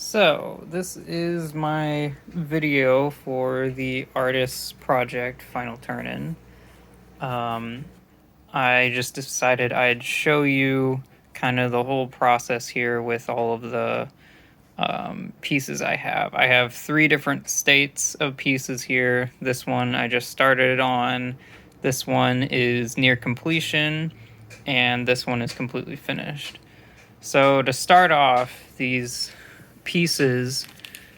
So, this is my video for the artist's project Final Turn-In. Um, I just decided I'd show you kind of the whole process here with all of the pieces I have. I have 3 different states of pieces here. This one I just started on, this one is near completion, and this one is completely finished. So to start off, these pieces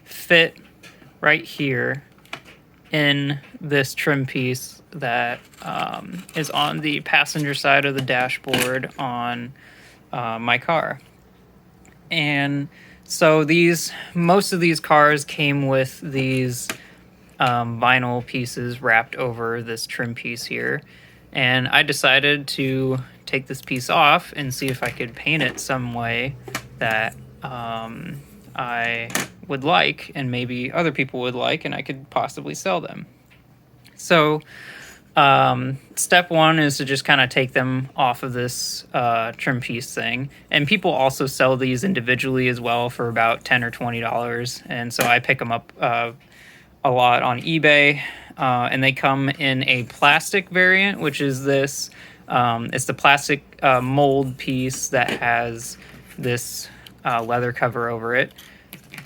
fit right here in this trim piece that is on the passenger side of the dashboard on my car. And so most of these cars came with these vinyl pieces wrapped over this trim piece here. And I decided to take this piece off and see if I could paint it some way that I would like, and maybe other people would like, and I could possibly sell them. So step one is to just kind of take them off of this trim piece thing. And people also sell these individually as well for about $10 or $20. And so I pick them up a lot on eBay, and they come in a plastic variant, which is this. It's the plastic mold piece that has this leather cover over it.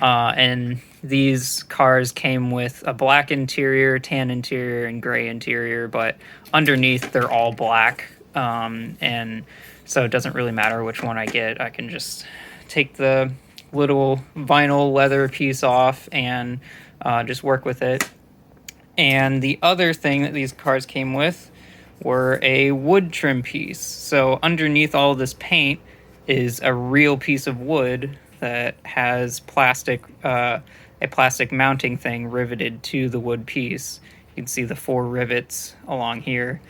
And these cars came with a black interior, tan interior, and gray interior, but underneath they're all black. And so it doesn't really matter which one I get. I can just take the little vinyl leather piece off and just work with it. And the other thing that these cars came with were a wood trim piece. So underneath all this paint is a real piece of wood that has a plastic mounting thing riveted to the wood piece. You can see the 4 rivets along here.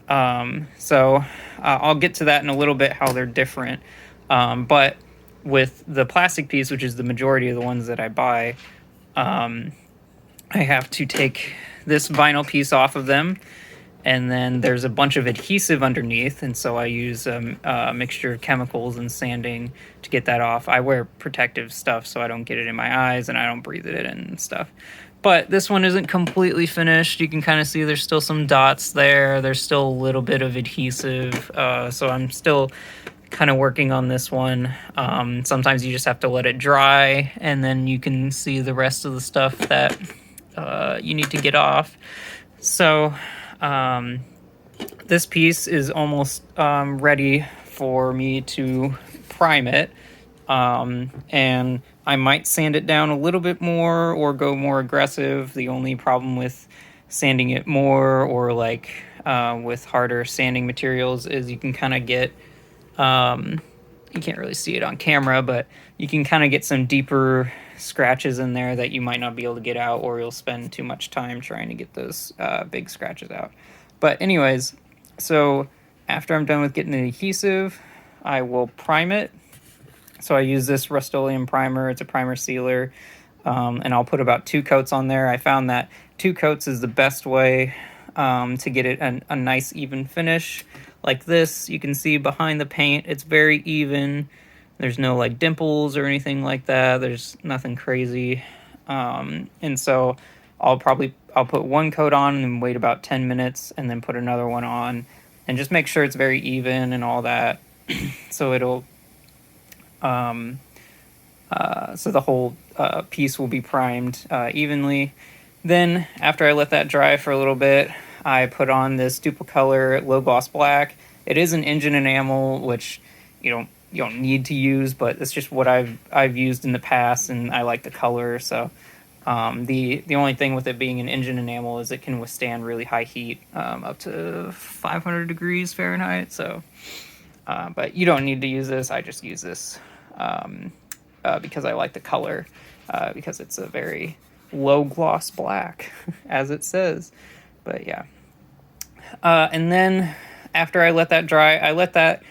So I'll get to that in a little bit, how they're different. But with the plastic piece, which is the majority of the ones that I buy, I have to take this vinyl piece off of them, and then there's a bunch of adhesive underneath, and so I use a mixture of chemicals and sanding to get that off. I wear protective stuff so I don't get it in my eyes and I don't breathe it in and stuff. But this one isn't completely finished. You can kind of see there's still some dots there. There's still a little bit of adhesive, so I'm still kind of working on this one. Sometimes you just have to let it dry, and then you can see the rest of the stuff that you need to get off. So this piece is almost ready for me to prime it, and I might sand it down a little bit more or go more aggressive. The only problem with sanding it more or with harder sanding materials is you can kind of get you can't really see it on camera, but you can kind of get some deeper scratches in there that you might not be able to get out, or you'll spend too much time trying to get those big scratches out. But anyways, so after I'm done with getting the adhesive, I will prime it. So I use this Rust-Oleum primer. It's a primer sealer, and I'll put about 2 coats on there. I found that 2 coats is the best way to get it a nice even finish. Like this, you can see behind the paint, it's very even. There's no like dimples or anything like that. There's nothing crazy. And so I'll put 1 coat on and wait about 10 minutes and then put another one on and just make sure it's very even and all that. So it'll, so the whole piece will be primed evenly. Then after I let that dry for a little bit, I put on this Duplicolor low gloss black. It is an engine enamel, which you don't need to use, but it's just what I've used in the past, and I like the color. So the only thing with it being an engine enamel is it can withstand really high heat, up to 500 degrees Fahrenheit. So, but you don't need to use this. I just use this because I like the color, because it's a very low gloss black, as it says. But yeah. And then after I let that dry, I let that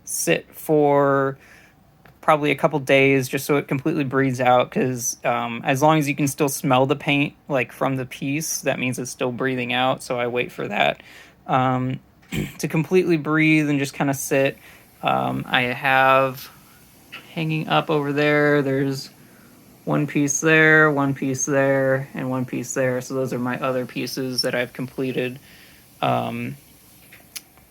sit for probably a couple days just so it completely breathes out, because as long as you can still smell the paint like from the piece, that means it's still breathing out. So I wait for that to completely breathe and just kind of sit. I have hanging up over there. There's one piece there, one piece there, and one piece there. So those are my other pieces that I've completed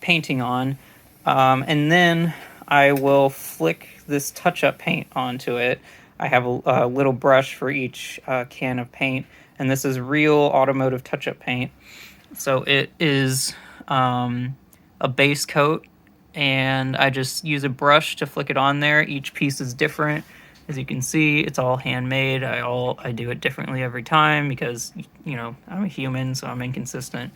painting on. And then I will flick this touch-up paint onto it. I have a little brush for each can of paint, and this is real automotive touch-up paint. So it is a base coat, and I just use a brush to flick it on there. Each piece is different. As you can see, it's all handmade. I do it differently every time because, you know, I'm a human, so I'm inconsistent.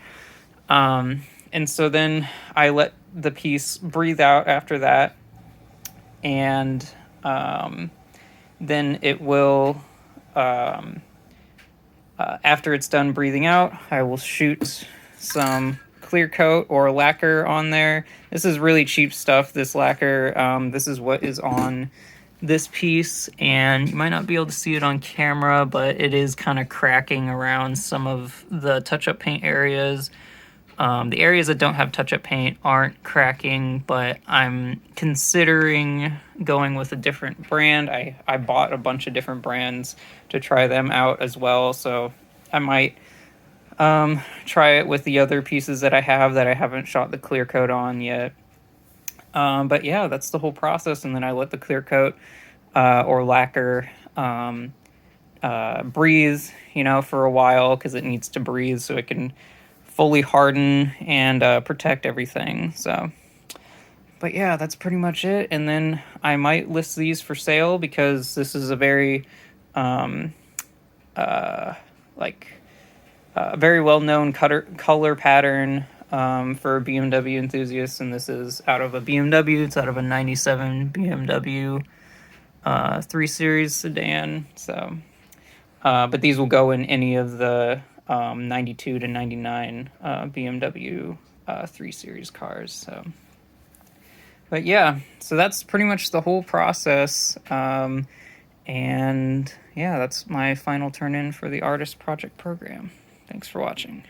And so then I let the piece breathe out after that, and then it will, after it's done breathing out, I will shoot some clear coat or lacquer on there. This is really cheap stuff, this lacquer. This is what is on this piece, and you might not be able to see it on camera, but it is kind of cracking around some of the touch-up paint areas. The areas that don't have touch-up paint aren't cracking, but I'm considering going with a different brand. I bought a bunch of different brands to try them out as well, so I might try it with the other pieces that I haven't shot the clear coat on yet. But yeah, that's the whole process, and then I let the clear coat or lacquer breathe, you know, for a while, because it needs to breathe so it can fully harden and protect everything. So, but yeah, that's pretty much it. And then I might list these for sale because this is a very very well-known color pattern for BMW enthusiasts, and this is out of a BMW. It's out of a 97 BMW 3 Series sedan. So, but these will go in any of the 92 to 99 BMW 3 Series cars. So, but yeah, so that's pretty much the whole process. And yeah, that's my final turn in for the artist project program. Thanks for watching.